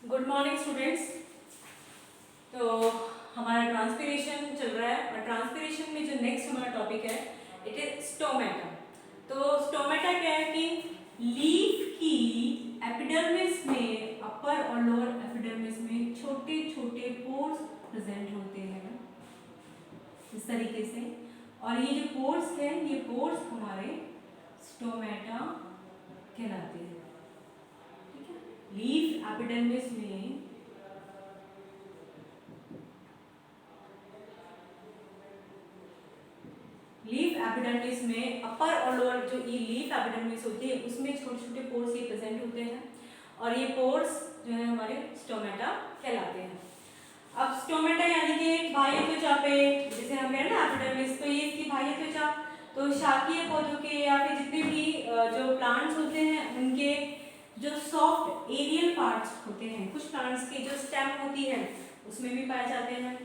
Good morning students. तो हमारा transpiration चल रहा है और ट्रांसपीरेशन में जो नेक्स्ट हमारा टॉपिक है इट इज स्टोमेटा। तो स्टोमेटा क्या है कि लीफ की एपिडर्मिस में, अपर और लोअर एपिडर्मिस में छोटे छोटे पोर्स प्रेजेंट होते हैं इस तरीके से। और ये जो पोर्स है ये पोर्स हमारे स्टोमेटा कहलाते हैं। ठीक है, लीफ एपिडर्मिस में लीफ एपिडर्मिस में अपर और लोअर जो ये लीफ एपिडर्मिस होती है उसमें छोटे छोटे पोर्स ये प्रेजेंट होते हैं और ये पोर्स जो है हमारे स्टोमेटा कहलाते हैं। अब स्टोमेटा यानी कि बाह्य त्वचा पे, जैसे हम कह रहे हैं ना एपिडर्मिस, तो ये इसकी बाह्य त्वचा। तो शाकीय पौधों के या फिर जितने भी जो प्लांट्स होते हैं उनके जो सॉफ्ट एरियल पार्ट्स होते हैं, कुछ प्लांट्स की जो स्टेम होती है उसमें भी पाए जाते हैं।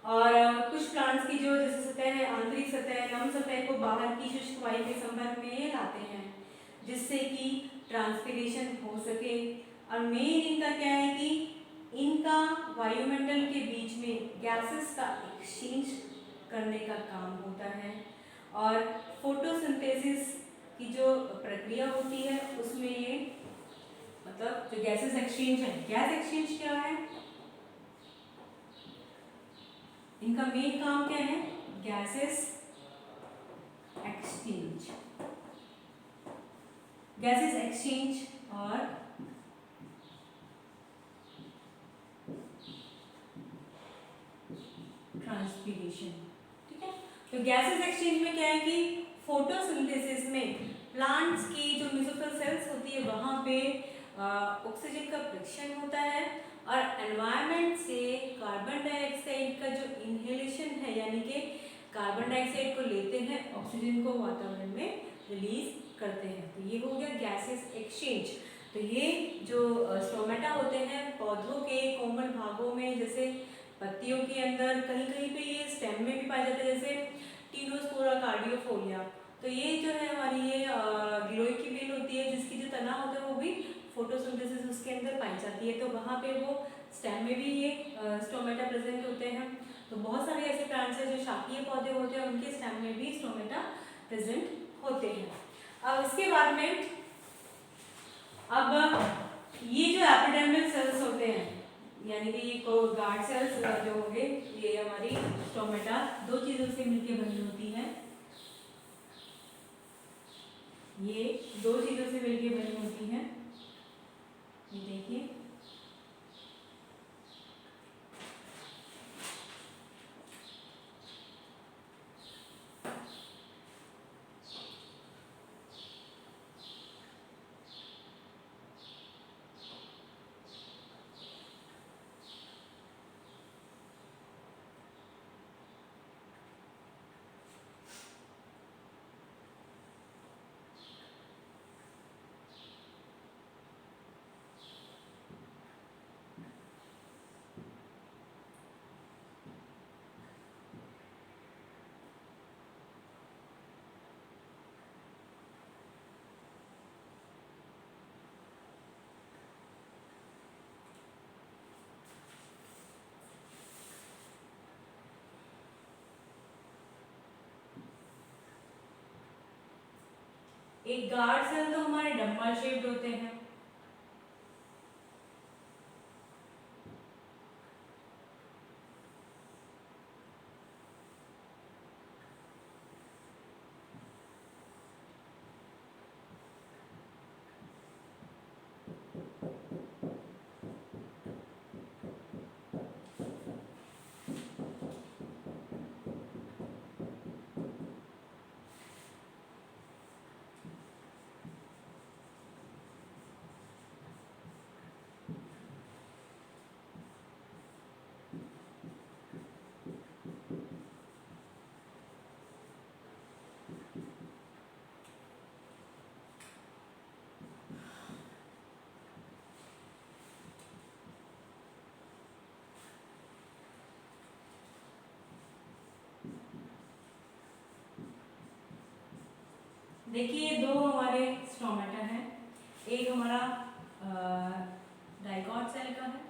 और कुछ प्लांट्स की जो जैसे सतह है, आंतरिक सतह, नम सतह को बाहर की शुष्क वायु के संपर्क में लाते हैं जिससे कि ट्रांसपीरेशन हो सके। और मेन इनका क्या है कि इनका वायुमंडल के बीच में गैसेस का एक्सचेंज करने का काम होता है। और फोटोसिंथेसिस की जो प्रक्रिया होती है उसमें ये मतलब जो गैसेस एक्सचेंज है, गैस एक्सचेंज क्या है, इनका मेन काम क्या है, गैसेस एक्सचेंज, गैसेस एक्सचेंज और ट्रांसपीरेशन। ठीक है, तो गैसेस एक्सचेंज में क्या है कि फोटोसिंथेसिस में प्लांट्स की जो मेसोफिल सेल्स होती है वहां पे ऑक्सीजन का प्रक्षेपण होता है और एनवायरनमेंट से कार्बन डाइऑक्साइड का जो इनहेलेशन है, यानी कि कार्बन डाइऑक्साइड को लेते हैं, ऑक्सीजन को वातावरण में रिलीज करते हैं। तो ये हो गया गैसेस एक्सचेंज। तो ये जो स्टोमेटा होते हैं पौधों के कोमल भागों में, जैसे पत्तियों के अंदर, कहीं कहीं पे ये स्टेम में भी पाए जाते हैं, जैसे टीनोस्पोरा कार्डियोफोलिया। तो ये जो है हमारी ये गिलोय की बेल होती है जिसकी जो तना होता है वो भी फोटोसिंथेसिस उसके अंदर पाई जाती है, तो वहाँ पे वो स्टेम में भी ये स्टोमेटा प्रेजेंट होते हैं। तो बहुत सारे ऐसे प्लांट्स हैं जो शाकीय पौधे होते हैं उनके स्टेम में भी स्टोमेटा प्रेजेंट होते हैं। अब इसके बाद में अब ये जो एपिडर्मल सेल्स होते हैं यानी कि गार्ड सेल्स जो होंगे, ये हमारी स्टोमेटा दो चीजों से मिलकर बनी होती है, ये दो चीजों से मिलकर बनी होती है। ये देखिए, एक गार्ड सेल तो हमारे डम्बल शेप्ड होते हैं, देखिए दो हमारे स्टोमेटा हैं, एक हमारा डाइकॉट सेल का है,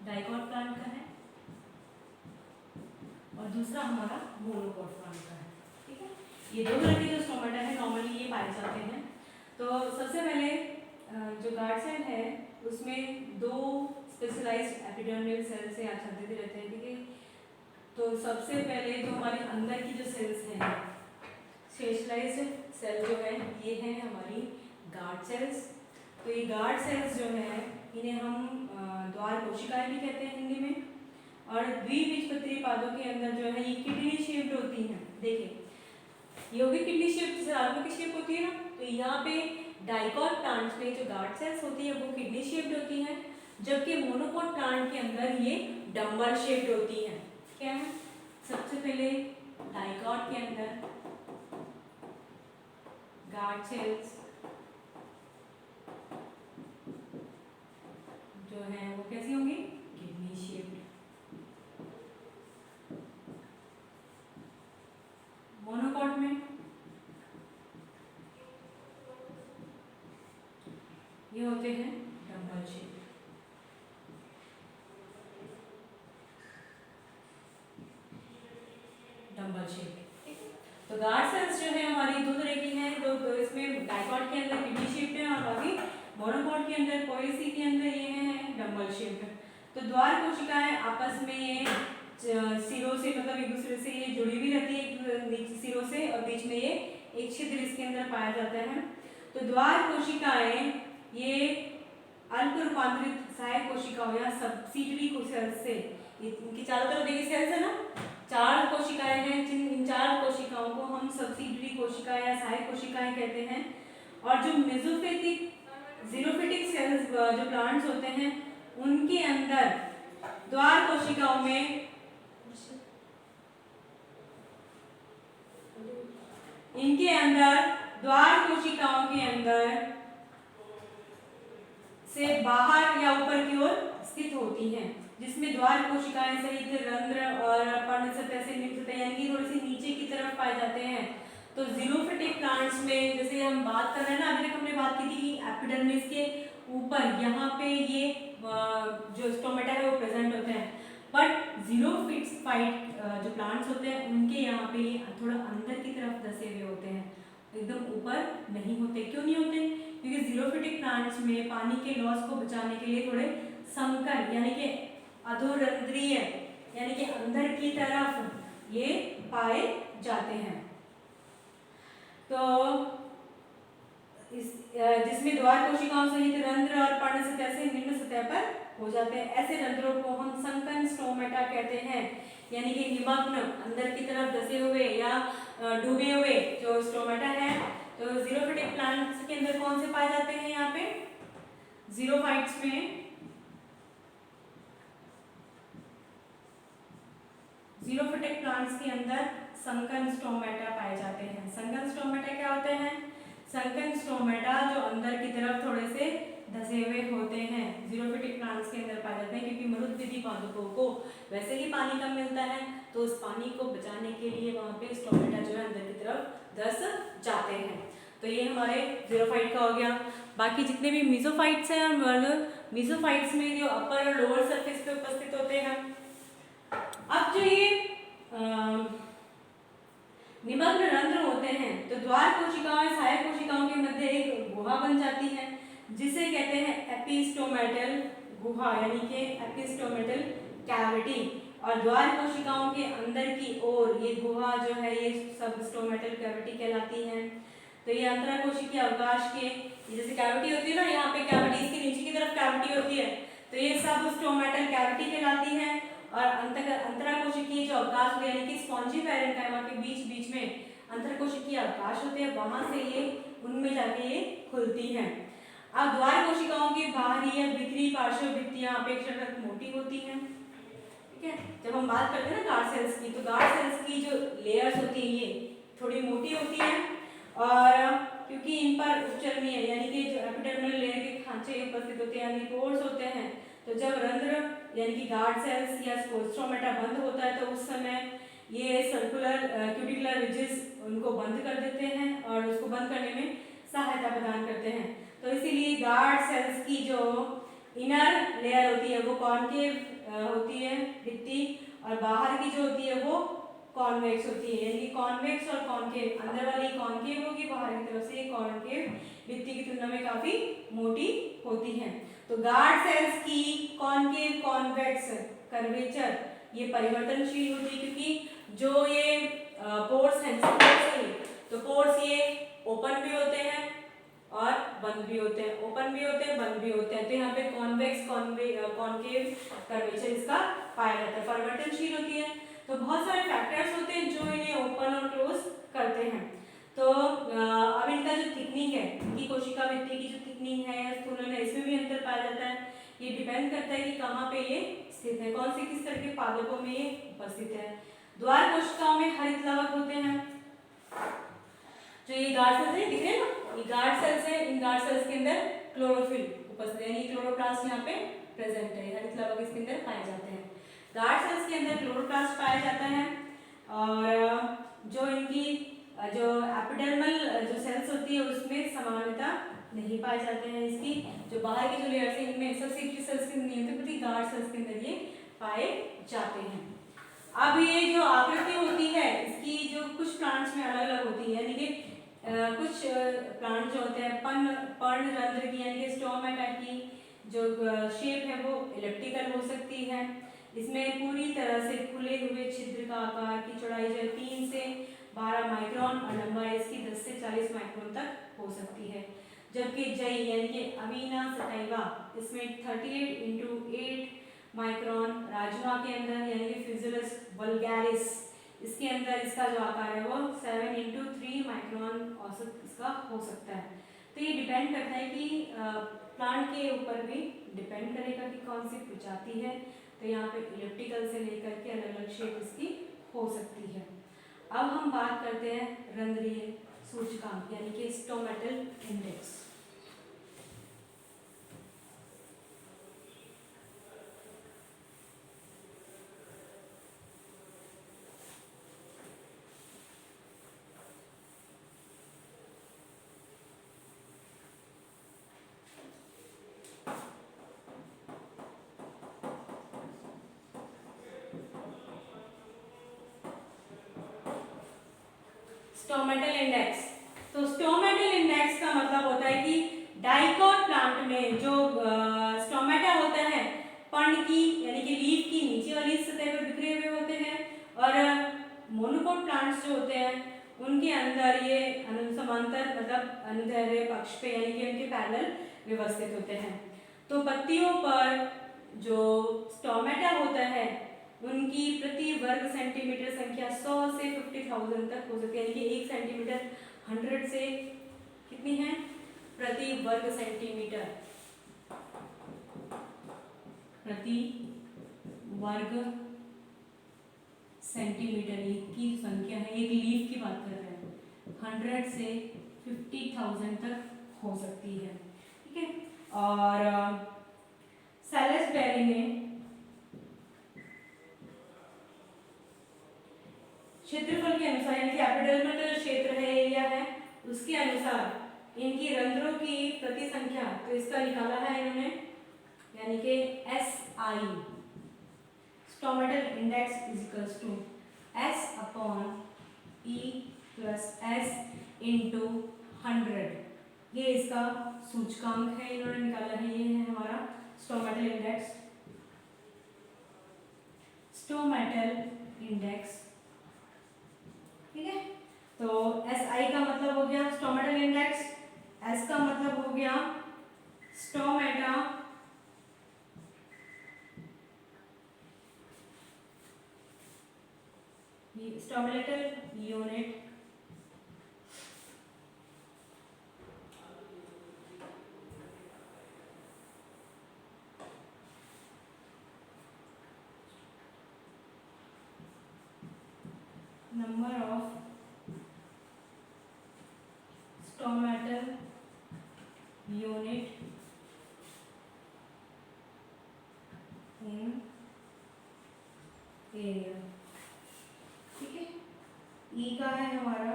डाइकॉट प्लांट का है, और दूसरा हमारा मोनोकॉट प्लांट का है। ठीक है, ये दो तरह के जो स्टोमेटा है नॉर्मली ये पाए जाते हैं। तो सबसे पहले जो गार्ड सेल है उसमें दो स्पेशलाइज्ड एपिडर्मल सेल से आच्छादित रहते हैं। ठीक है, तो सबसे पहले जो हमारे अंदर की जो सेल्स हैं, स्पेशलाइज्ड सेल जो है ये है हमारी गार्ड सेल्स। तो ये गार्ड सेल्स जो है इन्हें हम द्वार कोशिकाएं भी कहते हैं हिंदी में। और द्विबीजपत्री पादों के अंदर जो है ये किडनी शेप्ड होती हैं। देखिए ये होगी किडनी शेप, जैसे आलू की शेप होती है ना, तो यहाँ पे डाइकॉट प्लांट में जो गार्ड सेल्स होती है वो किडनी शेप्ड होती हैं, जबकि मोनोकॉट प्लांट के अंदर ये डंबल शेप्ड होती हैं। क्या है, सबसे पहले डाइकॉट के अंदर गार्ड सेल्स जो है वो कैसी होंगी, किडनी शेप्ड। मोनोकॉट में ये होते हैं डंबल शेप। Dumbbell shape. तो गार्ड सेल्स जो है हमारी दो तरह की हैं, तो इसमें डाइकॉट के अंदर किडनी शेप्ड है और बाकी मोनोकॉट के अंदर पोएसी के अंदर ये है डंबल शेप्ड। तो द्वार कोशिकाएं आपस में ये सिरों से मतलब एक दूसरे से ये जुड़ी हुई रहती है सिरों से, और बीच में ये एक छिद्र इसके अंदर पाया जाता है। तो द्वार कोशिकाएं ये अल्प रूपांतरित सहायक कोशिकाओं या सब्सिडरी सेल्स से, इनकी चारों तरफ देखिए सेल्स है ना, चार कोशिकाएं हैं, इन चार कोशिकाओं को हम सब्सिडरी कोशिकाएं या सहायक कोशिकाएं कहते हैं। और जो मेसोफिटिक जीरोफिटिक सेल्स जो प्लांट्स होते हैं उनके अंदर द्वार कोशिकाओं में इनके अंदर द्वार कोशिकाओं के अंदर से बाहर या ऊपर की ओर स्थित होती हैं, जिसमें द्वार कोशिकाएं सहित रंध्र और पर्ण सतह से निम्न सतह यानी कि थोड़ी सी नीचे की तरफ पाए जाते हैं। तो जीरोफिटिक प्लांट्स में जैसे हम बात कर रहे हैं ना, अभी तक हमने बात की थी कि एपिडर्मिस के ऊपर यहाँ पे ये जो स्टोमेटा है वो प्रेजेंट होते हैं, बट जीरोफिट जो प्लांट्स होते हैं उनके यहाँ पे थोड़ा अंदर की तरफ धसे हुए होते हैं, एकदम ऊपर नहीं होते। क्यों नहीं होते, क्योंकि जीरोफिटिक प्लांट्स में पानी के लॉस को बचाने के लिए थोड़े संकर यानी कि अधोरंध्रीय यानी कि अंदर की तरफ ये पाए जाते हैं। तो इस जिसमें द्वार कोशिकाओं सहित रंध्र और पर्ण सतह से निम्न सतह पर हो जाते हैं, ऐसे रंध्रों को हम संकन स्टोमेटा कहते हैं, यानी कि निमग्न अंदर की तरफ धसे हुए या डूबे हुए जो स्टोमेटा है। तो जीरोफिटिक प्लांट्स के अंदर कौन से पाए जाते हैं, यहाँ पे जीरोफाइट्स में जीरोफिटिक प्लांट्स के अंदर संकन स्टोमेटा पाए जाते हैं। संकन स्टोमेटा क्या होते हैं, संकन स्टोमेटा जो अंदर की तरफ थोड़े से धसे हुए होते हैं जीरोफिटिक प्लांट्स के अंदर पाए जाते हैं, क्योंकि मरुद्भिदी पादपों को वैसे ही पानी कम मिलता है, तो उस पानी को बचाने के लिए वहाँ पे स्टोमेटा जो है अंदर की तरफ धस जाते हैं। तो ये हमारे जीरोफाइट का हो गया। बाकी जितने भी मीसोफाइट्स हैं, मीसोफाइट्स में जो अपर और लोअर सरफेस पे उपस्थित होते हैं। अब जो ये निमग्न रंध्र होते हैं, तो द्वार कोशिकाओं सहायक कोशिकाओं के मध्य एक गुहा बन जाती है, जिसे कहते हैं एपिस्टोमेटल गुहा यानी कि एपिस्टोमेटल कैविटी। और द्वार कोशिकाओं के अंदर की ओर ये गुहा जो है ये सब स्टोमेटल कैविटी कहलाती है। तो ये अंतराकोशिकीय अवकाश के जैसे कैविटी होती है ना, यहाँ पे कैविटी इसके नीचे की तरफ कैविटी होती है, तो ये सब स्टोमेटल कैविटी कहलाती है। और अंतराकोशिकीय जो अवकाश हुए यानी कि स्पॉन्जी पैरेन्काइमा के बीच बीच में अंतरकोशिकीय अवकाश होते हैं, वहां से ये उनमें जाके ये खुलती हैं। अब द्वार कोशिकाओं की बाहरी या भीतरी पार्श्व भित्तियां अपेक्षाकृत मोटी होती हैं। ठीक है, जब हम बात करते हैं ना गार्ड सेल्स की, तो गार्ड सेल्स की जो लेयर्स होती हैं ये थोड़ी मोटी होती हैं, और क्योंकि इन पर उपचर्मीय यानी कि जो एपिडर्मल लेयर के खांचे उपस्थित होते हैं यानी पोर्स होते हैं, तो जब रंध्र यानी कि गार्ड सेल्स या स्टोमेटा बंद होता है तो उस समय ये सर्कुलर क्यूटिकुलर रिजेस उनको बंद कर देते हैं और उसको बंद करने में सहायता प्रदान करते हैं। तो तो इसीलिए गार्ड सेल्स की जो इनर लेयर होती है वो कॉनकेव होती है भित्ति, और बाहर की जो होती है वो कॉन्वेक्स होती है। यानी कि कॉन्वेक्स और कॉनकेव, अंदर वाली कॉनकेव होगी, बाहर की तरफ से कॉनकेव भित्ति की तुलना में काफी मोटी होती है। तो गार्ड सेल्स की कॉनकेव कॉन्वेक्स कर्वेचर ये परिवर्तनशील होती है, क्योंकि जो ये पोर्स हैं, तो पोर्स ये ओपन भी होते हैं और बंद भी होते हैं, ओपन भी होते हैं, बंद भी होते हैं। तो यहाँ पे कॉन्वेक्स कॉनकेव कर्वेचर इसका पाया जाता है, परिवर्तनशील होती है। तो बहुत सारे फैक्टर्स होते हैं जो इन्हें ओपन और क्लोज करते हैं। तो अब इनका जो थिकनिंग है, इनकी कोशिका भित्ति की जो थिकनिंग है या स्थूलन है, इसमें भी अंतर पाया जाता है। ये डिपेंड करता है कि कहाँ पे ये स्थित है, कौन से किस तरह के पादपों में ये उपस्थित है। द्वार कोशिकाओं में हरित लवक होते हैं। जो ये गार्ड सेल्स है, दिख रहे हैं ना, ये गार्ड सेल्स है, इन गार्ड सेल्स के अंदर क्लोरोफिल उपस्थित है, यानी क्लोरोप्लास्ट यहाँ पे प्रेजेंट है, हरित लवक इसके अंदर पाए जाते हैं। गार्ड सेल्स के अंदर क्लोरोप्लास्ट पाया जाता है, और जो इनकी जो एपिडर्मल जो सेल्स होती है उसमें समानता नहीं पाए जाते हैं। इसकी जो बाहर की जो लेयर्स है इनमें सब्सिक्यूटरी सेल्स के अंदर नहीं होते, बल्कि गार्ड सेल्स के अंदर ये पाए जाते हैं। अब ये जो आकृति होती है इसकी जो कुछ प्लांट्स में अलग अलग होती है, यानी कि कुछ प्लांट जो होते हैं पर्णरंध्र की यानी कि स्टोमेटा की जो शेप है वो इलिप्टिकल हो सकती है। इसमें पूरी तरह से खुले हुए छिद्र का आकार की चौड़ाई जो 3 से 12 माइक्रोन और लंबाई इसकी 10 से 40 माइक्रोन तक हो सकती है। जबकि जई यानी कि अमीना सटाइवा इसमें 38 इंटू 8 माइक्रोन, राजमा के अंदर यानी कि फिजुलस वल्गैरिस इसके अंदर इसका जो आकार है वो 7 इंटू 3 माइक्रोन औसत इसका हो सकता है। तो ये डिपेंड करता है कि प्लांट के ऊपर भी डिपेंड करेगा कि कौन सी प्रजाति है। तो यहाँ पे इलिप्टिकल से लेकर के अलग अलग शेप इसकी हो सकती है। अब हम बात करते हैं रंध्रीय सूचकांक यानी कि स्टोमेटल इंडेक्स। स्टोमेटल इंडेक्स, तो स्टोमेटल इंडेक्स का मतलब होता है कि डाइकोट प्लांट में जो स्टोमेटा होता है पर्ण की यानी कि लीफ की नीचे वाली सतह पर बिखरे हुए होते हैं, और मोनोकोट प्लांट्स जो होते हैं उनके अंदर ये समांतर मतलब अनुदैर्ध्य पक्ष पे यानी कि उनके पैरेलल व्यवस्थित होते हैं। तो पत्तियों पर जो स्टोमेटा होता है उनकी प्रति वर्ग सेंटीमीटर संख्या 100 से 50,000 तक हो सकती है, यानी कि 1 सेंटीमीटर 100 से कितनी है प्रति वर्ग सेंटीमीटर, प्रति वर्ग सेंटीमीटर की संख्या है। एक लीफ की बात कर रहे हैं, 100 से 50,000 तक हो सकती है, ठीक है। और सैलसबेरी में क्षेत्रफल के अनुसार यानी कि एपिडर्मल का जो क्षेत्र है एरिया है उसके अनुसार इनकी रंध्रों की प्रति संख्या, तो इसका निकाला है इन्होंने यानी कि SI stomatal index is equals to S upon E plus S into 100। ये इसका सूचकांक है, इन्होंने निकाला है, ये है हमारा स्टोमेटल इंडेक्स। स्टोमेटल इंडेक्स, ठीक है। तो SI का मतलब हो गया स्टोमेटल इंडेक्स, S का मतलब हो गया stomata stomatal unit number of stomatal unit in area, ठीक है। E का है हमारा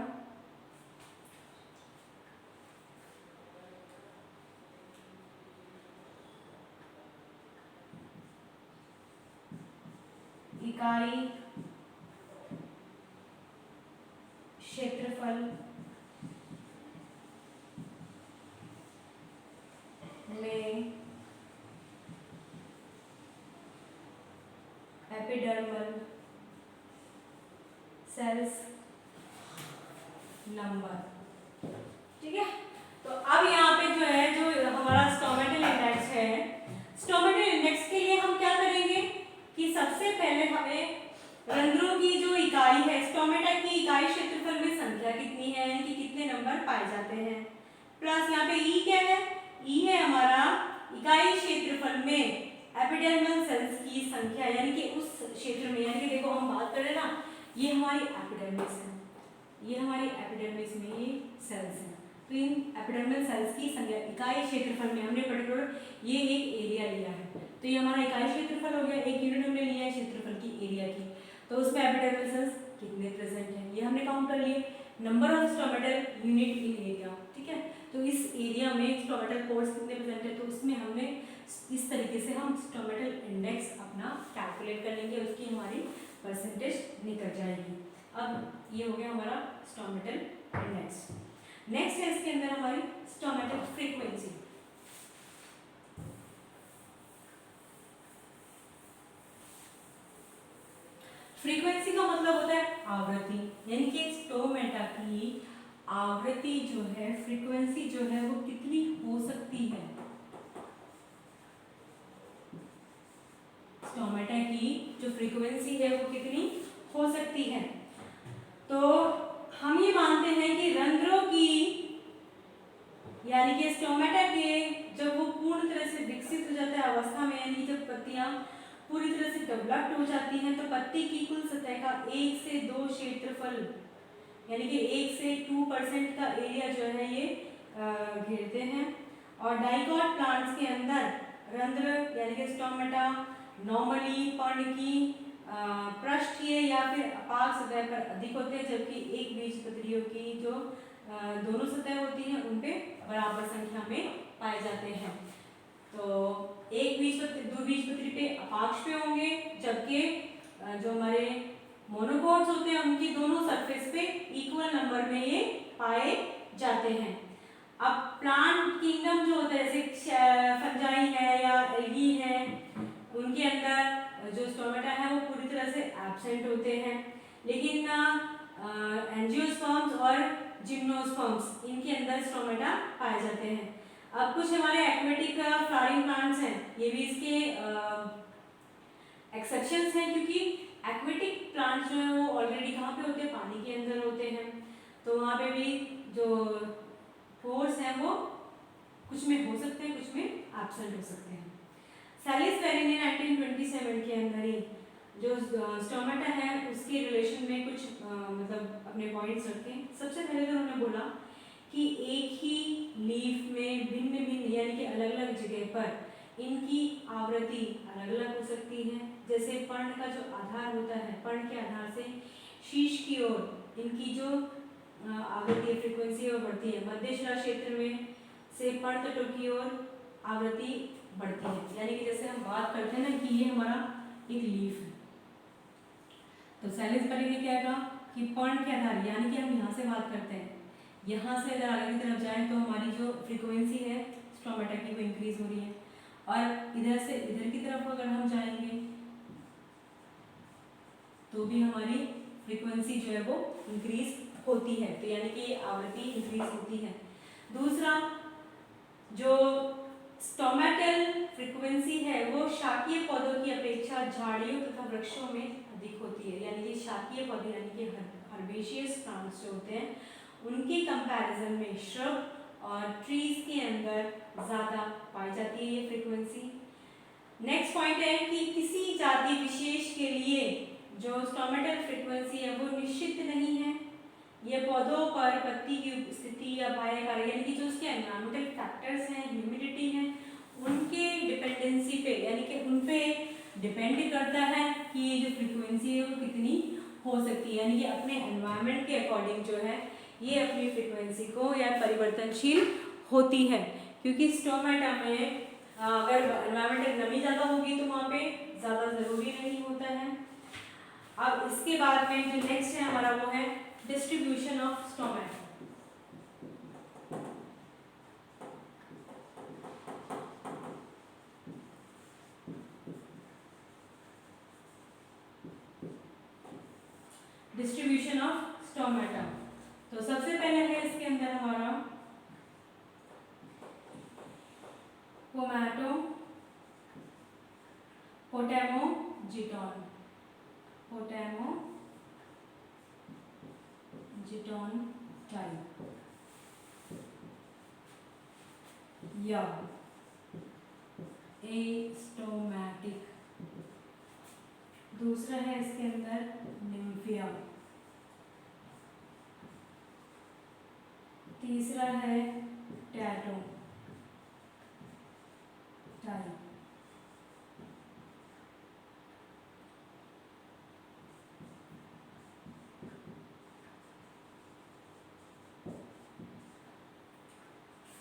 इकाई क्षेत्रफल में एपिडर्मल सेल्स नंबर। ठीक है, तो अब यहाँ पे जो है जो हमारा स्टोमेटल इंडेक्स है, स्टोमेटल इंडेक्स के लिए हम क्या करेंगे कि सबसे पहले हमें रंध्रों की जो इकाई है, स्टोमेटा की इकाई क्षेत्रफल में संख्या कितनी है, यानी कि कितने नंबर पाए जाते हैं, प्लस यहाँ पे ई क्या है, ई है हमारा इकाई क्षेत्रफल में एपिडर्मल सेल्स की संख्या, यानी कि उस क्षेत्र में, यानी कि देखो हम बात कर रहे हैं ना, ये हमारी एपिडर्मिस है, ये हमारी एपिडर्मिस में ये सेल्स हैं, तो इन एपिडर्मल सेल्स की संख्या इकाई क्षेत्रफल में हमने पर्टिकुलर ये एक एरिया लिया है, तो ये हमारा इकाई क्षेत्रफल हो गया, एक यूनिट हमने लिया है क्षेत्रफल की एरिया की, तो उसमें एपिडर्मल सेल्स कितने प्रेजेंट हैं ये हमने काउंट कर लिए, number of stomatal unit in area. ठीक है, तो इस एरिया में स्टोमेटल पोर्स कितने प्रेजेंट है, तो उसमें हमने इस तरीके से हम स्टोमेटल इंडेक्स अपना कैलकुलेट कर लेंगे, उसकी हमारी परसेंटेज निकल जाएगी। अब ये हो गया हमारा स्टोमेटल इंडेक्स। नेक्स्ट है इसके अंदर हमारी स्टोमेटल फ्रीक्वेंसी। फ्रीक्वेंसी का मतलब होता है आवृत्ति, यानी कि स्टोमेटा की आवृत्ति जो है, फ्रीक्वेंसी जो है वो कितनी हो सकती है, स्टोमेटा की जो फ्रीक्वेंसी है वो कितनी हो सकती है। तो हम ये मानते हैं कि रंध्रों की, यानी कि स्टोमेटा के जब वो पूर्ण तरह से विकसित हो जाता है अवस्था में, यानी जब पत्तियां पूरी तरह से डेवलप्ड हो जाती हैं, तो पत्ती की कुल सतह का 1 से 2 क्षेत्रफल, यानी कि 1 से 2% का एरिया जो है ये घेरते हैं। और डाइकॉट प्लांट्स के अंदर रंध्र, यानी कि स्टोमेटा नॉर्मली पर्ण की पृष्ठीय या फिर अपाक सतह पर अधिक होते हैं, जबकि एक बीजपत्रियों की जो दोनों सतह होती हैं उन पे बराबर संख्या में पाए जाते हैं। तो एक द्विबीजपत्री पे अपाक्ष पे होंगे, जबकि जो हमारे मोनोकोट्स होते हैं उनकी दोनों सरफेस पे इक्वल नंबर में ये पाए जाते हैं। अब प्लांट किंगडम जो होता है, जैसे फंजाई है या एल्गी है, उनके अंदर जो स्टोमेटा है वो पूरी तरह से एब्सेंट होते हैं, लेकिन एंजियोस्पर्म्स और जिम्नोस्पर्म्स इनके अंदर स्टोमेटा पाए जाते हैं। अब कुछ हमारे एक्वेटिक फ्लावरिंग प्लांट्स हैं, ये भी इसके एक्सेप्शंस हैं, क्योंकि एक्वेटिक प्लांट्स जो है वो ऑलरेडी कहाँ पे होते हैं, पानी के अंदर होते हैं, तो वहाँ पे भी जो पोर्स हैं वो कुछ में हो सकते हैं, कुछ में एब्सेंट हो सकते हैं। सैलिसबरी ने 1927 के अंदर ही जो स्टोमेटा है उसके रिलेशन में कुछ मतलब अपने पॉइंट्स रखे। सबसे पहले तो उन्होंने बोला कि एक ही लीफ में भिन्न भिन्न, यानी कि अलग अलग जगह पर इनकी आवृत्ति अलग अलग हो सकती है। जैसे पर्ण का जो आधार होता है, पर्ण के आधार से शीश की ओर इनकी जो आवृत्ति फ्रीक्वेंसी है वो बढ़ती है, मध्यशिरा क्षेत्र में से पर्ण तटों की ओर आवृत्ति बढ़ती है। यानी कि जैसे हम बात करते हैं ना कि ये हमारा एक लीफ है, तो सैलिसबरी ने क्या कहा कि पर्ण के आधार, यानी कि हम यहाँ से बात करते हैं, यहाँ से अगर आगे की तरफ जाएं तो हमारी जो फ्रीक्वेंसी है स्टोमेटा की वो इंक्रीज हो रही है, और इधर से इधर की तरफ अगर हम जाएंगे तो भी हमारी फ्रीक्वेंसी जो है वो इंक्रीज होती है, तो यानी कि आवृत्ति इंक्रीज होती है। दूसरा, जो स्टोमेटल फ्रीक्वेंसी है वो शाकीय पौधों की अपेक्षा झाड़ियों तथा वृक्षों में अधिक होती है, यानी कि शाकीय पौधे यानी कि हर्बेशियस प्लांट्स जो होते हैं उनके कंपैरिजन में श्रब और ट्रीज के अंदर ज़्यादा पाई जाती है ये फ्रीक्वेंसी। नेक्स्ट पॉइंट है कि किसी जाति विशेष के लिए जो स्टोमेटल फ्रीक्वेंसी है वो निश्चित नहीं है, ये पौधों पर पत्ती की स्थिति या बाह्य कार्य, यानी कि जो उसके एनवायरमेंटल फैक्टर्स हैं, ह्यूमिडिटी है, उनके डिपेंडेंसी पे, यानी कि उन पे डिपेंड करता है कि ये जो फ्रीक्वेंसी है वो कितनी हो सकती है, यानी कि अपने एनवायरमेंट के अकॉर्डिंग जो है ये अपनी फ्रीक्वेंसी को या परिवर्तनशील होती है। क्योंकि स्टोमेटा में अगर एनवायरमेंट नमी ज़्यादा होगी तो वहाँ पे ज़्यादा ज़रूरी नहीं होता है, अब इसके बाद में जो नेक्स्ट है हमारा वो है distribution of stomata. Distribution of stomata, तो सबसे पहले है इसके अंदर हमारा पोमैटो पोटैमोजिटॉन, पोटैमोजिटॉन टाइप या एस्टोमैटिक। दूसरा है इसके अंदर निम्फिया। तीसरा है टैटो टाइप।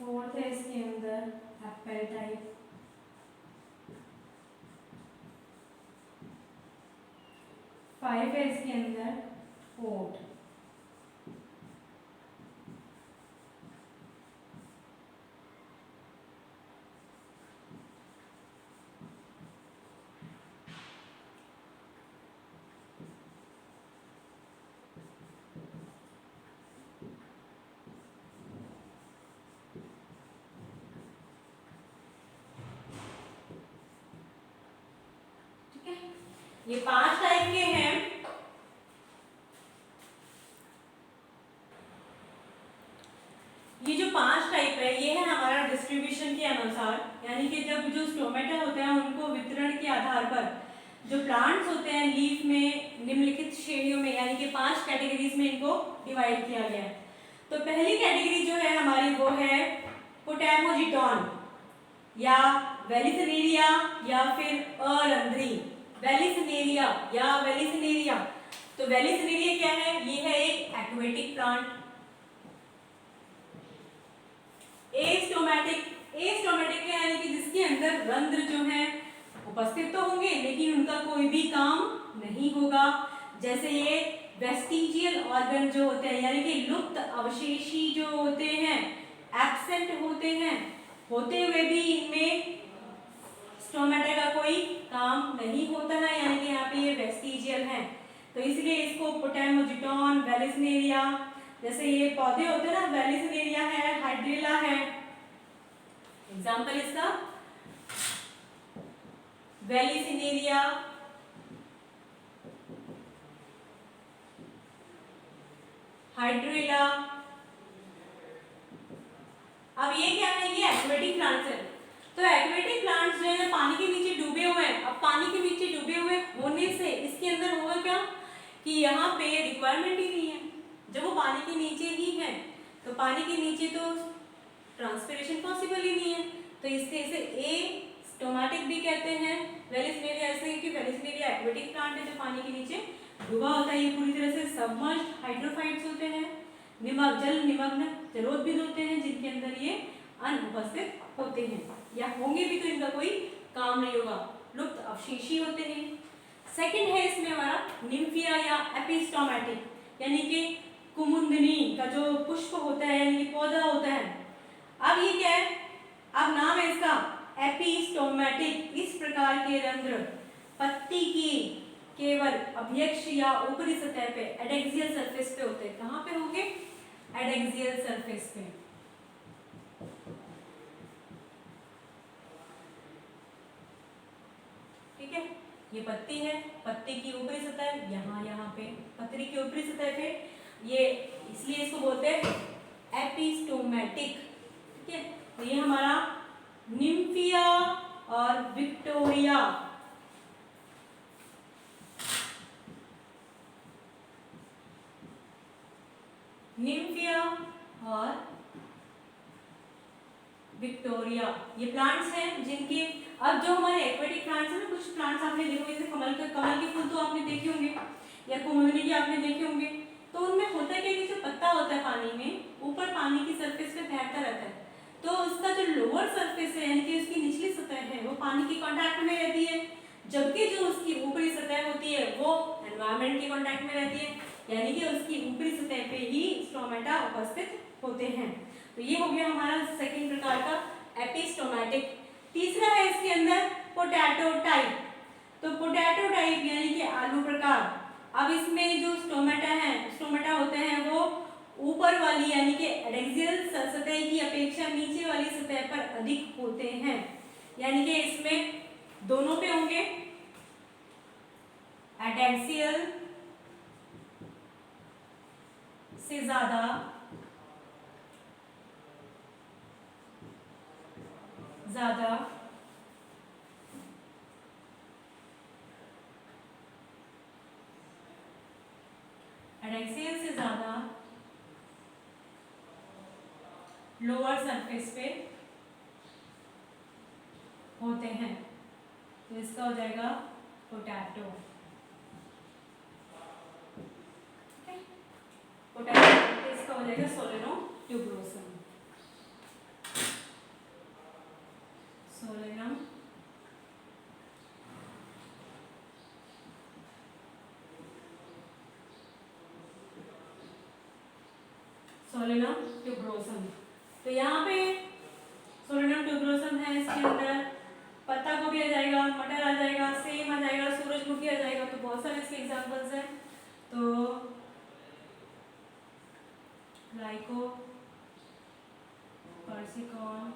फोर्थ है इसके अंदर एप्पल टाइप। फाइव है इसके अंदर पोट। ये 5 टाइप के हैं। ये जो 5 टाइप है ये है हमारा डिस्ट्रीब्यूशन के अनुसार, यानी कि जब जो स्टोमेटा होते हैं उनको वितरण के आधार पर जो प्लांट्स होते हैं लीफ में निम्नलिखित श्रेणियों में यानी कि 5 कैटेगरीज में इनको डिवाइड किया गया है। तो पहली कैटेगरी जो है हमारी वो है पोटैमोजिटॉन या वेलिसिनेरिया या फिर अरंध्री। वेलिसिनेरिया या वेलिसिनेरिया, तो वेलिसिनेरिया क्या है? ये है एक एक्वेटिक प्लांट। एस्टोमेटिक यानी कि जिसके अंदर रंध्र जो है उपस्थित तो होंगे लेकिन उनका कोई भी काम नहीं होगा। जैसे ये वेस्टिजियल ऑर्गन जो होते हैं यानी कि लुप्त अवशेषी जो होते हैं, एब्सेंट होते हैं, होते हुए भी इनमें स्टोमेटा का कोई काम नहीं होता है, यानी कि यहाँ पे ये वेस्टिजियल है। तो इसलिए इसको पोटैमोजिटॉन, वेलिसिनेरिया, जैसे ये पौधे होते हैं ना, वेलिसिनेरिया है, हाइड्रिला है, एग्जाम्पल इसका वेलिसिनेरिया, हाइड्रिला। अब ये क्या है? ये एक्वेटिक प्लांट्स है। तो एक्वेटिक प्लांट्स जो है पानी के नीचे डूबे हुए हैं। अब पानी के नीचे डूबे हुए होने से इसके अंदर होगा क्या कि यहाँ पे रिक्वायरमेंट ही नहीं है। जब वो पानी के नीचे ही है तो पानी के नीचे तो ट्रांसपिरेशन पॉसिबल ही नहीं है। तो इससे इसे एस्टोमेटिक भी कहते हैं। वेलिसिनेरिया ऐसे कि वेलिसिनेरिया एक्वेटिक प्लांट है जो पानी के नीचे डूबा होता है। ये पूरी तरह से सबमर्ज्ड हाइड्रोफाइट्स होते हैं, जल निमग्न जलोदभिद होते हैं, जिनके अंदर ये अनुपस्थित होते हैं या होंगे भी तो इनका कोई काम नहीं होगा, लुप्त अवशेषी होते हैं। सेकंड है इसमें हमारा निम्फिया या एपिस्टोमेटिक, यानी कि कुमुदिनी का जो पुष्प होता है यानी कि पौधा होता है। अब ये क्या है? अब नाम है इसका एपिस्टोमेटिक। इस प्रकार के रंध्र पत्ती की केवल अभ्यक्ष या ऊपरी सतह पे एडेक्सियल सरफेस पे होते हैं। कहाँ पे होंगे? एडेक्सियल सरफेस पे। ठीक है, ये पत्ती है, पत्ती की ऊपरी सतह यहाँ पे पत्ती की ऊपरी सतह पे, ये इसलिए इसको बोलते हैं एपिस्टोमेटिक। ठीक है, तो ये हमारा निम्फिया और विक्टोरिया। निम्फिया और विक्टोरिया ये प्लांट्स हैं जिनके, अब जो हमारे एक्वेटिक प्लांट्स हैं ना, कुछ प्लांट्स आपने देखो जैसे कमल के फूल तो आपने देखे होंगे या कुमुदिनी के आपने देखे होंगे। तो उनमें होता है कि जो पत्ता होता है पानी में, ऊपर पानी की सरफेस पे तैरता रहता है। तो उसका जो लोअर सरफेस है यानी कि उसकी निचली सतह है वो पानी के कांटेक्ट में रहती है। जबकि जो उसकी ऊपरी सतह होती है वो एनवायरनमेंट के कांटेक्ट में रहती है, यानी कि उसकी ऊपरी सतह पे ही स्टोमेटा उपस्थित होते हैं। तो ये हो गया हमारा सेकंड प्रकार का एपिस्टोमेटिक। तीसरा है इसके अंदर पोटैटो टाइप। तो पोटैटो टाइप यानी कि आलू प्रकार। अब इसमें जो स्टोमेटा होते हैं वो ऊपर वाली यानी कि एडेक्सियल सतह की अपेक्षा नीचे वाली सतह पर अधिक होते हैं, यानी कि इसमें दोनों पे होंगे, एडेक्सियल से ज्यादा एडेक्सियल से ज्यादा लोअर सरफेस पे होते हैं। तो इसका हो जाएगा पोटैटो। पोटैटो इसका हो जाएगा सोलेनो ट्यूबरोसम। Solanum tuberosum. तो यहाँ पे सोलेनम ट्यूबरोसम है, इसके अंदर पत्ता गोभी आ जाएगा, मटर आ जाएगा, सेम आ जाएगा, सूरजमुखी आ जाएगा। तो बहुत सारे इसके एग्जांपल्स हैं। तो लाइको, पर्सिकॉन,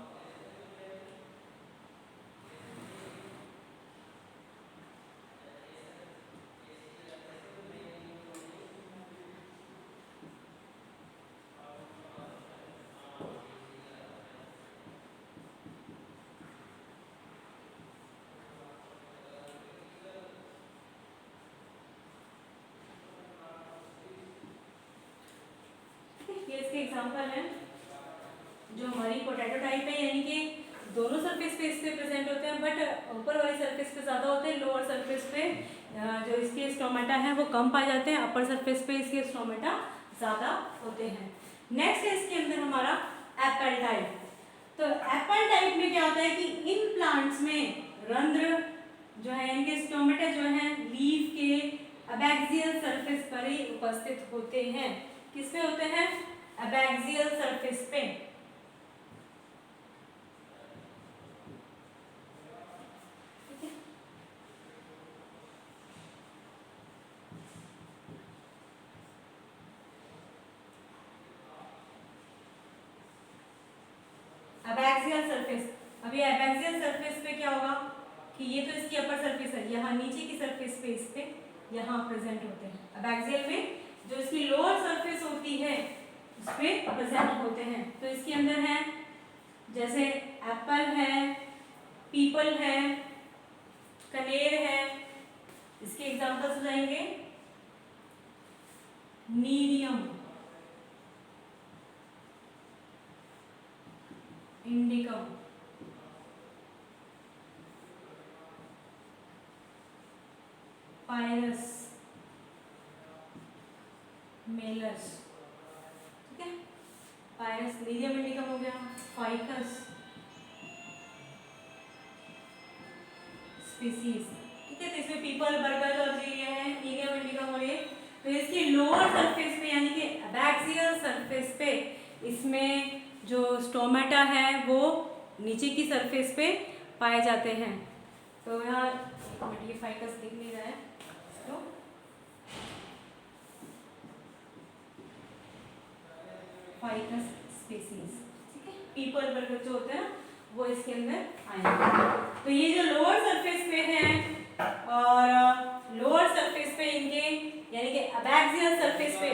ये इसके एग्जांपल हैं। जो हमारी पोटैटो टाइप है यानी कि दोनों सरफेस पे इसके प्रेजेंट होते हैं, बट ऊपर वाली सरफेस पे ज़्यादा होते हैं, लोअर सरफेस पे जो इसके स्टोमेटा हैं वो कम पाए जाते हैं, अपर सरफेस पे इसके स्टोमेटा ज़्यादा होते हैं। नेक्स्ट है इसके अंदर हमारा एप्पल टाइप। तो एप्पल टाइप में क्या होता है कि इन प्लांट्स में रंध्र जो है, इनके स्टोमेटा जो है लीफ के एबैक्सियल सरफेस पर ही उपस्थित होते हैं। किस पे होते हैं? एबैक्सियल सरफेस पे। Abaxial surface. अभी एबैक्सियल सरफेस पे क्या होगा कि ये तो इसकी अपर सरफेस है, यहाँ नीचे की सरफेस पे इस पे यहाँ प्रेजेंट होते हैं। एबैक्सियल में जो इसकी लोअर सरफेस होती है उस पे प्रेजेंट होते हैं। तो इसके अंदर है जैसे एप्पल है, पीपल है, कनेर है। इसके एग्जांपल्स हो जाएंगे नीरियम, इंडिकम, पायरस, मेलस। ठीक है, पायरस, नीरियम, इंडिकम हो गया। Ficus species. ठीक है, तो इसमें पीपल, बरगद और जो ये है नीरियम, इंडिकम और ये, तो इसकी लोअर सरफेस पे यानी कि एबैक्सियल सरफेस पे इसमें जो स्टोमेटा है वो नीचे की सरफेस पे पाए जाते हैं। तो यहाँ ये फाइकस दिख नहीं रहा है तो फाइकस स्पीसीज। ठीक है, पीपल, बरगद जो होते हैं वो इसके अंदर आएंगे। तो ये जो लोअर सरफेस पे है और लोअर सरफेस पे इनके यानी कि एबैक्सियल सरफेस पे,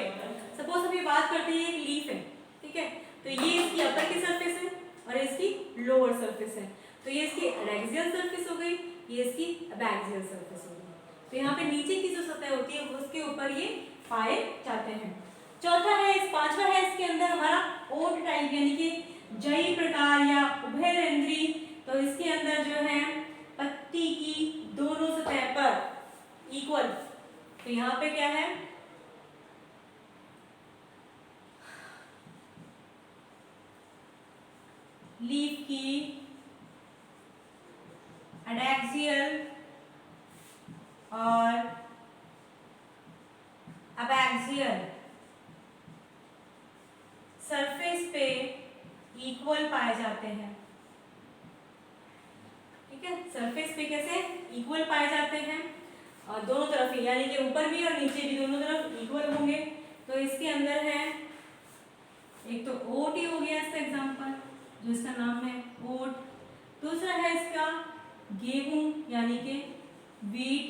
सपोज अभी बात करते हैं एक लीफ है, ठीक है, तो ये इसकी अपर की सरफेस है और इसकी लोअर सरफेस है। तो ये इसकी एडैक्सियल सरफेस हो गई, ये इसकी एबैक्सियल सरफेस हो गई। तो यहाँ पे नीचे की जो सतह होती है उसके ऊपर ये पाए जाते हैं। चौथा है, पांचवा है इसके अंदर हमारा ओट टाइप यानी कि जई प्रकार या उभयरंध्री। तो इसके अंदर जो है पत्ती की दोनों सतह पर इक्वल, तो यहाँ पे क्या है लीफ की एडैक्सियल और अबैक्सियल सरफेस पे इक्वल पाए जाते हैं। ठीक है, सरफेस पे कैसे इक्वल पाए जाते हैं, और दोनों तरफ ही, यानी कि ऊपर भी और नीचे भी दोनों तरफ इक्वल होंगे। तो इसके अंदर है एक तो ओट हो गया इसका एग्जांपल, जो इसका नाम है ओट। दूसरा है इसका गेहूं यानी कि वीट,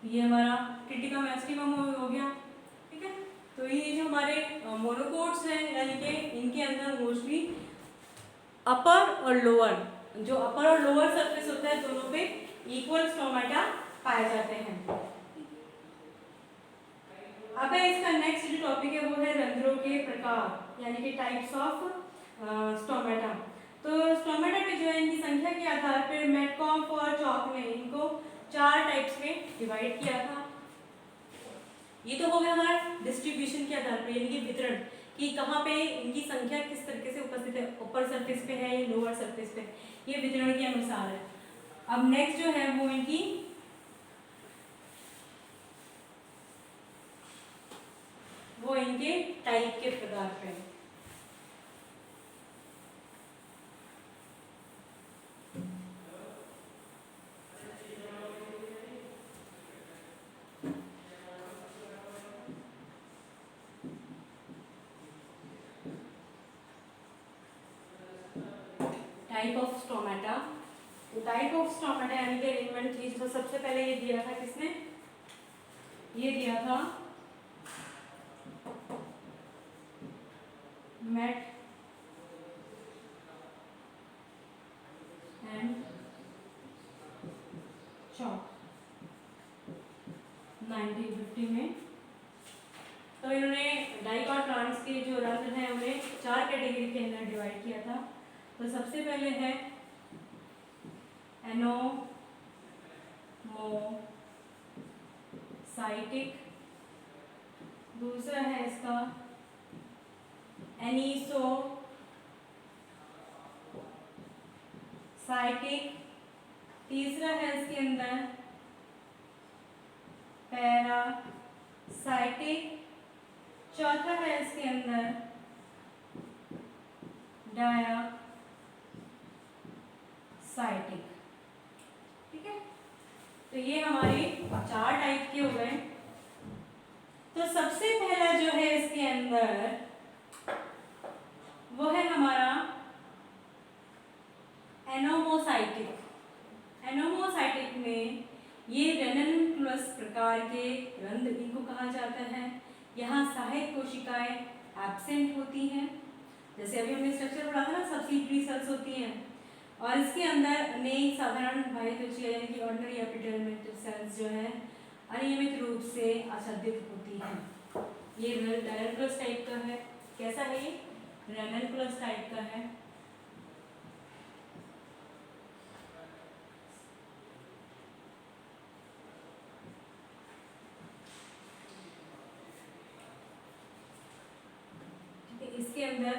ये हमारा क्रिटिका मैक्सिमम हो गया। ठीक है, तो ये जो हमारे मोनोकोट्स हैं, यानी कि इनके अंदर मोस्टली अपर और लोअर, जो अपर और लोअर सरफेस होता है दोनों पे इक्वल स्टोमेटा पाए जाते हैं। अब है इसका नेक्स्ट जो टॉपिक है वो है रंध्रों के प्रकार, यानी कि टाइप्स ऑफ स्टोमेटा। तो स्टोमेटा के जो है इनकी संख्या के आधार पर मेटकॉम्फ और चॉक ने इनको 4 टाइप्स में डिवाइड किया था। ये तो हो गया हमारा डिस्ट्रीब्यूशन के आधार पर, यानी कि वितरण, कि कहाँ पे इनकी संख्या किस तरीके से उपस्थित है, ऊपर सरफेस पे है या लोअर सरफेस पे, ये वितरण के अनुसार है। अब नेक्स्ट जो है वो इनकी टाइप के प्रकार पे। टाइप ऑफ स्टोमेटा, तो टाइप ऑफ स्टोमेटा यानी कि अरेंजमेंट थी, जो सबसे पहले ये दिया था किसने, ये दिया था मैट एंड चॉक 1950 में। तो इन्होंने डाइकॉट प्लांट्स के जो रंध्र हैं उन्हें 4 कैटेगरी के अंदर डिवाइड किया था। तो सबसे पहले है एनोमोसाइटिक, दूसरा है इसका एनीसोसाइटिक, तीसरा है इसके अंदर पैरासाइटिक, चौथा है इसके अंदर डायासाइटिक। ठीक है, तो ये हमारे 4 टाइप के हो गए। तो सबसे पहला जो है इसके अंदर वो है हमारा एनोमोसाइटिक। एनोमोसाइटिक में ये रेननकुलस प्रकार के रंध्र इनको कहा जाता है। यहाँ सहायक कोशिकाएं एब्सेंट होती हैं, जैसे अभी हमने स्ट्रक्चर पढ़ा था ना, सब्सिडरी सेल्स होती हैं, और इसके अंदर अनेक साधारण बाह्य त्वचा यानी कि ऑर्डिनरी एपिडर्मिस सेल्स जो है अनियमित रूप से आच्छादित होती हैं। ये रेननकुलस टाइप का है। कैसा है ये? रेननकुलस टाइप का है। इसके अंदर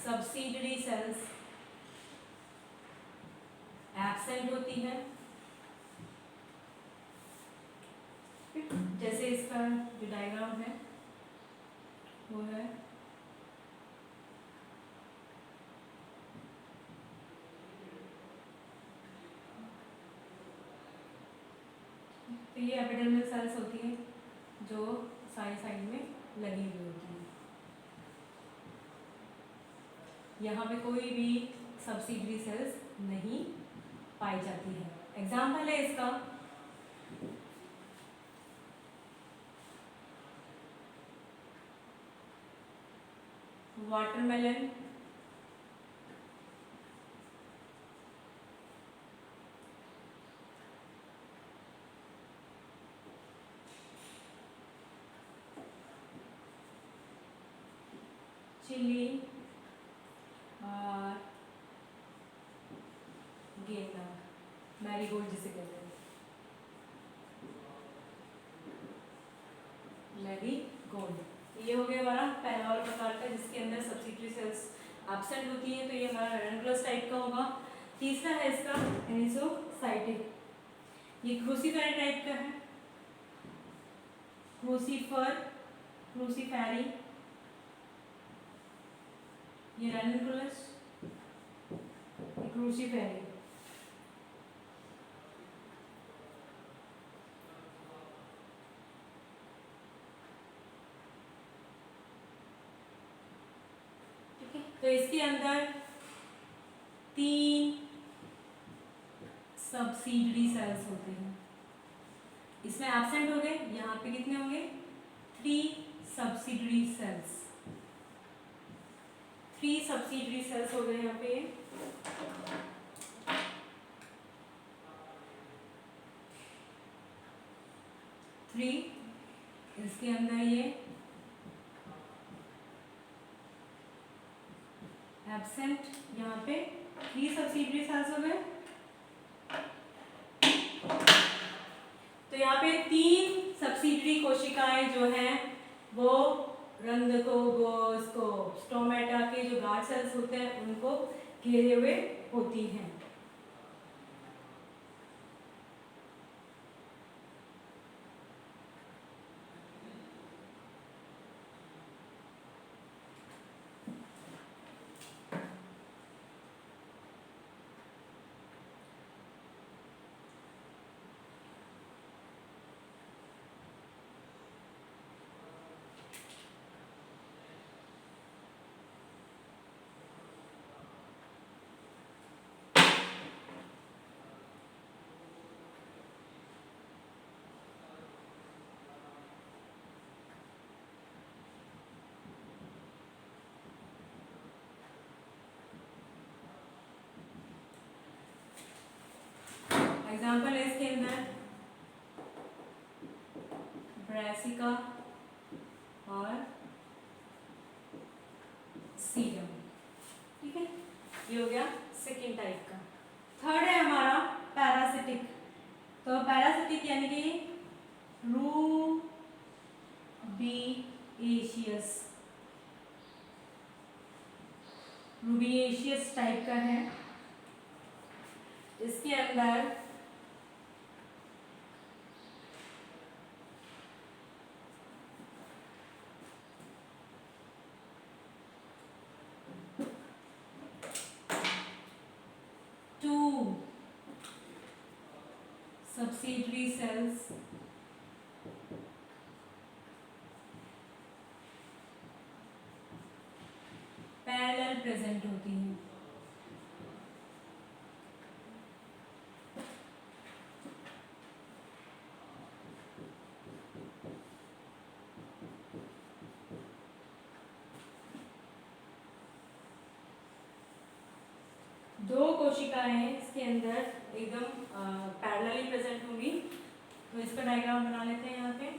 सब्सिडरी सेल्स एब्सेंट होती है, जैसे इसका जो डायग्राम है वो है तो ये एपिडर्मल सेल्स होती है जो साइड में लगी हुई होती है। यहाँ पे कोई भी सब्सिडरी सेल्स नहीं पाई जाती है। एग्जाम्पल है इसका वाटरमेलन, चिली और गेंदा, मैरीगोल्ड जिसे कहते हैं, मैरीगोल्ड। ये हो गया हमारा पहला वाला प्रकार का जिसके अंदर सब्सिडरी सेल्स एब्सेंट होती हैं, तो ये हमारा रेननकुलस टाइप का होगा। तीसरा है इसका एनिसोसाइटिक। ये क्रूसीफेरी टाइप का है, क्रूसीफर, क्रूसीफेरी, ये रैनकुलस, क्रूसीफेरी। तो इसके अंदर 3 सब्सिडरी सेल्स होते हैं। इसमें एब्सेंट हो गए, यहाँ पे कितने होंगे? 3 सब्सिडरी सेल्स, 3 सब्सिडरी सेल्स हो गए यहाँ पे। 3, इसके अंदर ये एब्सेंट, यहाँ पे 3 सब्सिडरी सेल्स हो गए। तो यहाँ पे 3 सब्सिडरी कोशिकाएं जो हैं वो रंध्र को, वो इसको स्टोमेटा के जो गार्ड सेल्स होते हैं उनको घेरे हुए होती हैं। एग्जाम्पल है इसके अंदर ब्रैसिका और सीडम। ठीक है, ये हो गया सेकेंड टाइप का। थर्ड है हमारा पैरासिटिक। तो पैरासिटिक यानी कि रूबिएशियस टाइप का है। इसके अंदर subsidiary cells पैरेलल प्रेजेंट होती हैं। दो कोशिकाएं इसके अंदर एकदम पैरेलली प्रेजेंट होंगी। तो इसका डायग्राम बना लेते हैं यहाँ पे।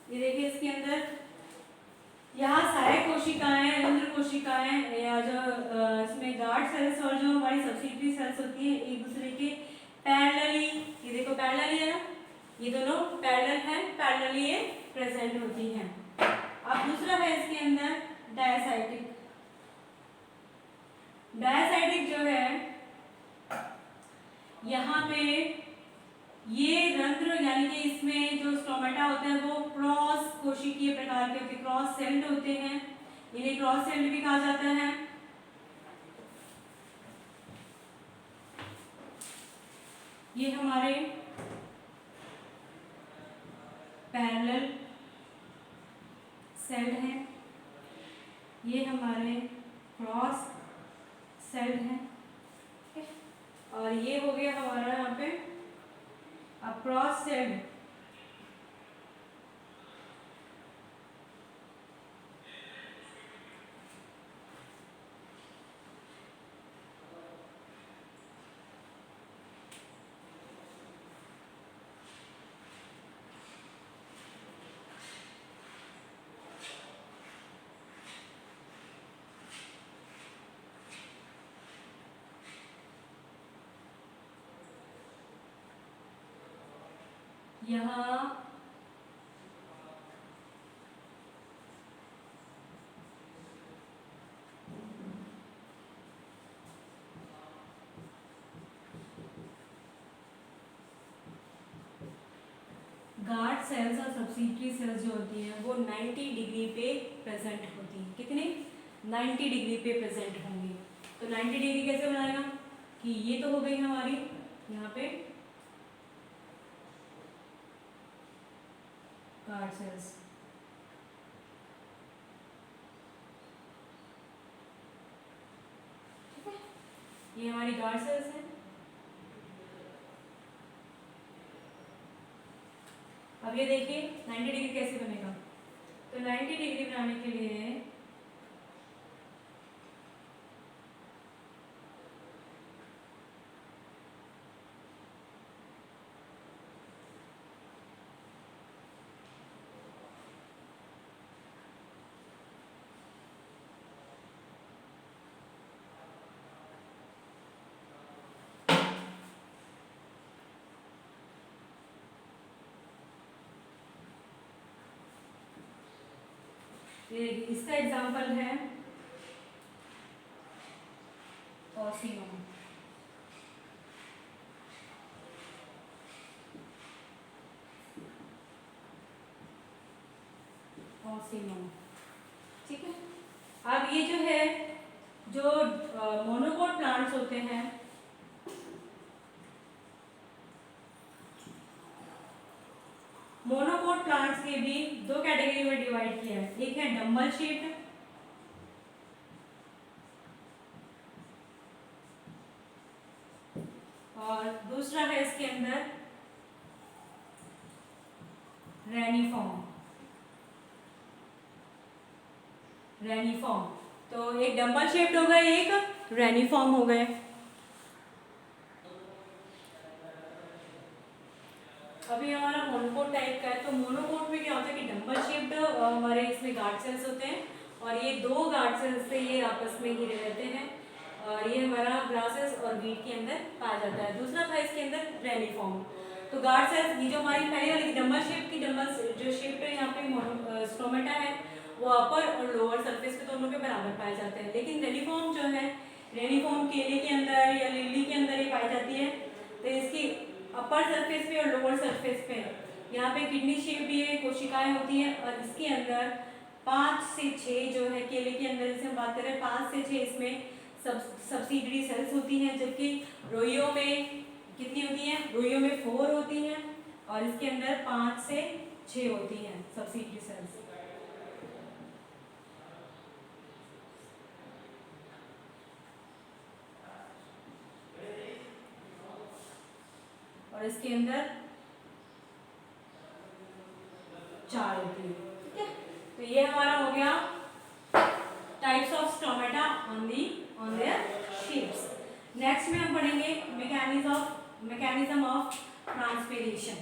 ये देखिए इसके अंदर यहाँ सारे कोशिकाएं, रंध्र कोशिकाएं या जो इसमें गार्ड सेल्स और जो हमारी सब्सिडरी सेल्स होती है एक दूसरे के पैरेलली, ये देखो पैरेलली है ना, ये दोनों पैरेलल हैं, पैरेलली ये प्रेजेंट होती हैं। अब दूसरा है इसके अंदर डायसाइटिक। डायसाइटिक जो है यहाँ पे ये रंध्र यानी कि इसमें जो स्टोमेटा होते हैं वो क्रॉस कोशिकीय प्रकार के होते हैं, क्रॉस सेल्ड होते हैं। इन्हें क्रॉस सेल्ड भी कहा जाता है। ये हमारे पैरेलल सेल हैं, ये हमारे क्रॉस सेल हैं, और ये हो गया हमारा यहाँ पे अक्रॉस सेल। यहाँ गार्ड सेल्स और सब्सिडरी सेल्स जो होती हैं वो 90 डिग्री पे प्रेजेंट होती हैं। कितने? 90 डिग्री पे प्रेजेंट होंगी। तो 90 डिग्री कैसे बनाएगा कि ये तो हो गई हमारी यहाँ पे गार्ड सेल्स, ठीक है, ये हमारी गार्ड सेल्स हैं। अब ये देखिए 90 डिग्री कैसे बनेगा। तो 90 डिग्री बनाने के लिए इसका एग्जाम्पल है ऑसिनोम। ऑसिनोम, ठीक है। अब ये जो है जो मोनोकोट प्लांट्स होते हैं, मोनोकोट प्लांट्स के भी दो कैटेगरी में डिवाइड किया है। एक है डंबल शेप्ड, और दूसरा है इसके अंदर रेनिफॉर्म। रेनिफॉर्म तो एक डंबल शेप्ड हो गए, एक रेनिफॉर्म हो गए। अभी हमारा मोनोकोट टाइप का है। तो मोनोकोट में क्या होता है कि डंबल शेप्ड हमारे इसमें गार्ड सेल्स होते हैं, और ये दो गार्ड सेल्स से ये आपस में घिरे रहते हैं, और ये हमारा ग्रासेस और वीट के अंदर पाया जाता है। दूसरा था इसके अंदर रेनिफॉर्म। तो गार्ड सेल्स, ये जो हमारी पहले वाली डंबल शेप की डंबल जो शेप है यहाँ पे स्टोमेटा है वो अपर और लोअर सरफेस पे दोनों के बराबर पाए जाते हैं। लेकिन रेनिफॉर्म जो है, रेनिफॉर्म केले के अंदर या लिली के अंदर ये पाई जाती है। तो इसकी अपर सरफेस पे और लोअर सरफेस पे यहाँ पे किडनी शेप भी है, कोशिकाएं होती हैं, और इसके अंदर 5 से 6 जो है केले के अंदर, जैसे हम बात करें 5 से 6 इसमें सब्सिडरी सेल्स होती हैं, जबकि रोइयों में कितनी होती हैं? रोइयों में 4 होती हैं, और इसके अंदर 5 से 6 होती हैं सब्सिडरी सेल्स। और इसके अंदर 4 होती है, ठीक है। तो ये हमारा हो गया types of stomata on their shapes. Next में हम पढ़ेंगे मैकेनिज्म ऑफ ट्रांसपिरेशन।